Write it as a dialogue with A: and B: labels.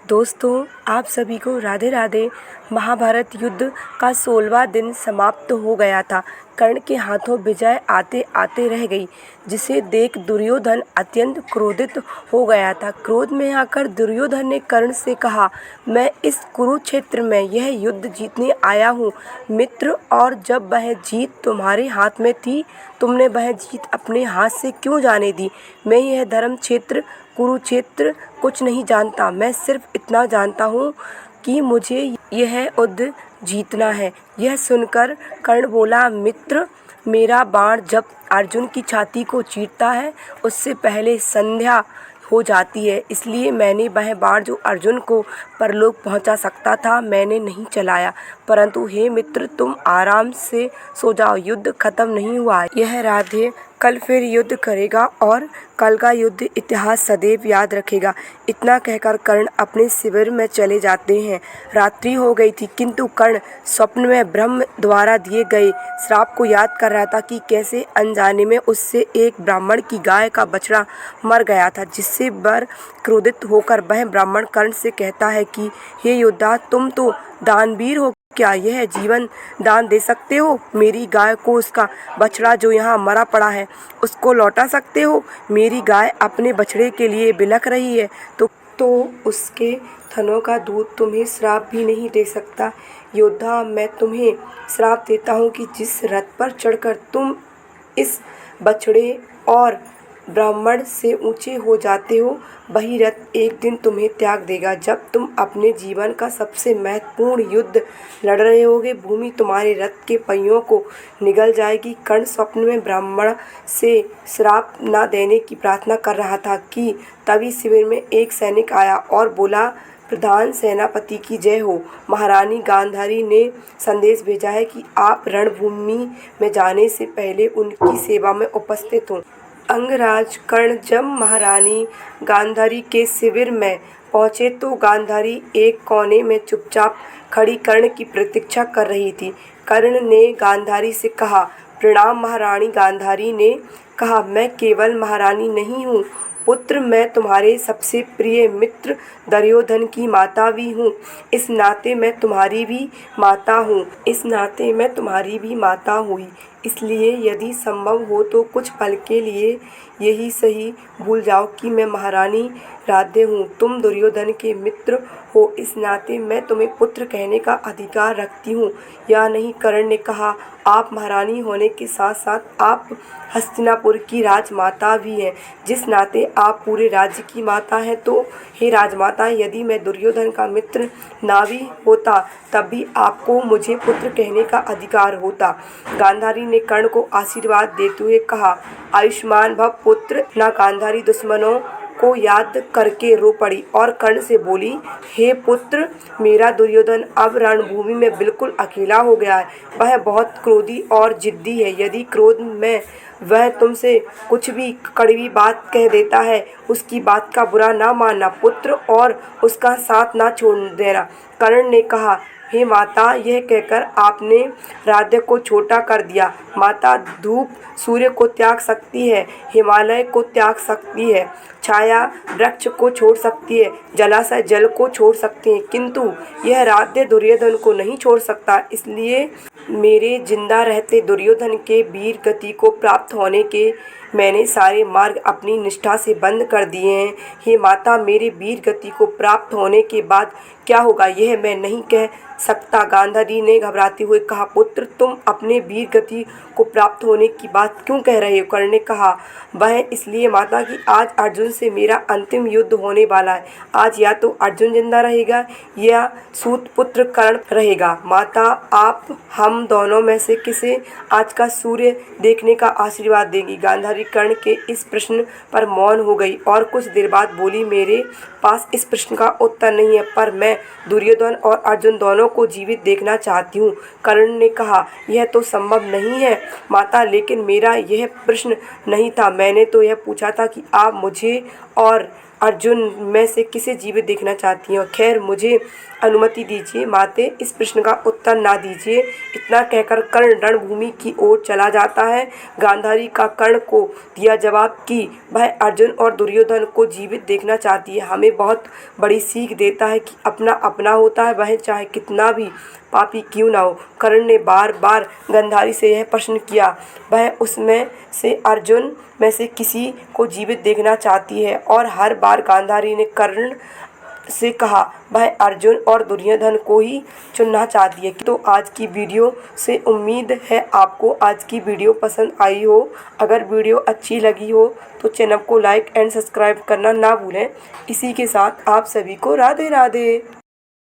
A: दोस्तों, आप सभी को राधे राधे। महाभारत युद्ध का 16वां दिन समाप्त हो गया था। कर्ण के हाथों विजय आते आते रह गई, जिसे देख दुर्योधन अत्यंत क्रोधित हो गया था। क्रोध में आकर दुर्योधन ने कर्ण से कहा, मैं इस कुरुक्षेत्र में यह युद्ध जीतने आया हूँ मित्र, और जब वह जीत तुम्हारे हाथ में थी, तुमने वह जीत अपने हाथ से क्यों जाने दी? मैं यह धर्म क्षेत्र कुरुक्षेत्र कुछ नहीं जानता। मैं सिर्फ इतना जानता हूँ कि मुझे यह युद्ध जीतना है। यह सुनकर कर्ण बोला, मित्र, मेरा बाण जब अर्जुन की छाती को चीरता है, उससे पहले संध्या हो जाती है, इसलिए मैंने वह बाण जो अर्जुन को परलोक पहुंचा सकता था, मैंने नहीं चलाया। परंतु हे मित्र, तुम आराम से सो जाओ, युद्ध खत्म नहीं हुआ है। यह राधे कल फिर युद्ध करेगा और कल का युद्ध इतिहास सदैव याद रखेगा। इतना कहकर कर्ण अपने शिविर में चले जाते हैं। रात्रि हो गई थी, किंतु कर्ण स्वप्न में ब्रह्म द्वारा दिए गए श्राप को याद कर रहा था कि कैसे अनजाने में उससे एक ब्राह्मण की गाय का बछड़ा मर गया था, जिससे वह क्रोधित होकर वह ब्राह्मण कर्ण से कहता है कि हे योद्धा, तुम तो दानवीर हो, क्या यह जीवन दान दे सकते हो? मेरी गाय को उसका बछड़ा जो यहाँ मरा पड़ा है, उसको लौटा सकते हो? मेरी गाय अपने बछड़े के लिए बिलख रही है, तो उसके थनों का दूध तुम्हें श्राप भी नहीं दे सकता। योद्धा, मैं तुम्हें श्राप देता हूँ कि जिस रथ पर चढ़कर तुम इस बछड़े और ब्राह्मण से ऊंचे हो जाते हो, वही रथ एक दिन तुम्हें त्याग देगा। जब तुम अपने जीवन का सबसे महत्वपूर्ण युद्ध लड़ रहे होगे, भूमि तुम्हारे रथ के पहियों को निगल जाएगी। कर्ण स्वप्न में ब्राह्मण से श्राप न देने की प्रार्थना कर रहा था कि तभी शिविर में एक सैनिक आया और बोला, प्रधान सेनापति की जय हो। महारानी गांधारी ने संदेश भेजा है कि आप रणभूमि में जाने से पहले उनकी सेवा में उपस्थित हों। अंगराज कर्ण जब महारानी गांधारी के शिविर में पहुंचे तो गांधारी एक कोने में चुपचाप खड़ी कर्ण की प्रतीक्षा कर रही थी। कर्ण ने गांधारी से कहा, प्रणाम। महारानी गांधारी ने कहा, मैं केवल महारानी नहीं हूँ पुत्र, मैं तुम्हारे सबसे प्रिय मित्र दुर्योधन की माता भी हूँ। इस नाते मैं तुम्हारी भी माता हुई। इसलिए यदि संभव हो तो कुछ पल के लिए यही सही भूल जाओ कि मैं महारानी राधे हूँ। तुम दुर्योधन के मित्र हो, इस नाते मैं तुम्हें पुत्र कहने का अधिकार रखती हूँ या नहीं? कर्ण ने कहा, आप महारानी होने के साथ साथ आप हस्तिनापुर की राजमाता भी हैं। जिस नाते आप पूरे राज्य की माता हैं, तो हे राजमाता, यदि मैं दुर्योधन का मित्र ना भी होता तब भी आपको मुझे पुत्र कहने का अधिकार होता। गांधारी ने कर्ण को आशीर्वाद देते हुए कहा, आयुष्मान भव पुत्र। ना गांधारी दुश्मनों को याद करके रो पड़ी और कर्ण से बोली, हे पुत्र, मेरा दुर्योधन अब रणभूमि में बिल्कुल अकेला हो गया है। वह बहुत क्रोधी और जिद्दी है। यदि क्रोध में वह तुमसे कुछ भी कड़वी बात कह देता है, उसकी बात का बुरा ना मानना पुत्र, और उसका साथ ना छोड़ देना। कर्ण ने कहा, हे माता, यह कहकर आपने राधे को छोटा कर दिया। माता धूप सूर्य को त्याग सकती है, हिमालय को त्याग सकती है, छाया वृक्ष को छोड़ सकती है, जलाशय जल को छोड़ सकती है, किंतु यह राधे दुर्योधन को नहीं छोड़ सकता। इसलिए मेरे जिंदा रहते दुर्योधन के वीर गति को प्राप्त होने के मैंने सारे मार्ग अपनी निष्ठा से बंद कर दिए हैं। हे माता, मेरे वीर गति को प्राप्त होने के बाद क्या होगा, यह मैं नहीं कह सकता। गांधारी ने घबराते हुए कहा, पुत्र, तुम अपने वीर गति को प्राप्त होने की बात क्यों कह रहे हो? कर्ण ने कहा, वह इसलिए माता कि आज अर्जुन से मेरा अंतिम युद्ध होने वाला है। आज या तो अर्जुन जिंदा रहेगा या सूत पुत्र कर्ण रहेगा। माता, आप हम दोनों में से किसे आज का सूर्य देखने का आशीर्वाद देंगी? गांधारी कर्ण के इस प्रश्न पर मौन हो गई और कुछ देर बाद बोली, मेरे पास इस प्रश्न का उत्तर नहीं है, पर मैं दुर्योधन और अर्जुन दोनों को जीवित देखना चाहती हूँ। कर्ण ने कहा, यह तो संभव नहीं है माता, लेकिन मेरा यह प्रश्न नहीं था। मैंने तो यह पूछा था कि आप मुझे और अर्जुन में से किसे जीवित देखना चाहती हैं? खैर, मुझे अनुमति दीजिए माते, इस प्रश्न का उत्तर ना दीजिए। इतना कहकर कर्ण रणभूमि की ओर चला जाता है। गांधारी का कर्ण को दिया जवाब कि वह अर्जुन और दुर्योधन को जीवित देखना चाहती है हमें बहुत बड़ी सीख देता है कि अपना अपना होता है, वह चाहे कितना भी पापी क्यों ना हो। कर्ण ने बार बार गांधारी से यह प्रश्न किया, वह उसमें से अर्जुन में से किसी को जीवित देखना चाहती है, और हर बार गांधारी ने कर्ण से कहा वह अर्जुन और दुर्योधन को ही चुनना चाहती है। तो आज की वीडियो से उम्मीद है आपको आज की वीडियो पसंद आई हो। अगर वीडियो अच्छी लगी हो तो चैनल को लाइक एंड सब्सक्राइब करना ना भूलें। इसी के साथ आप सभी को राधे राधे।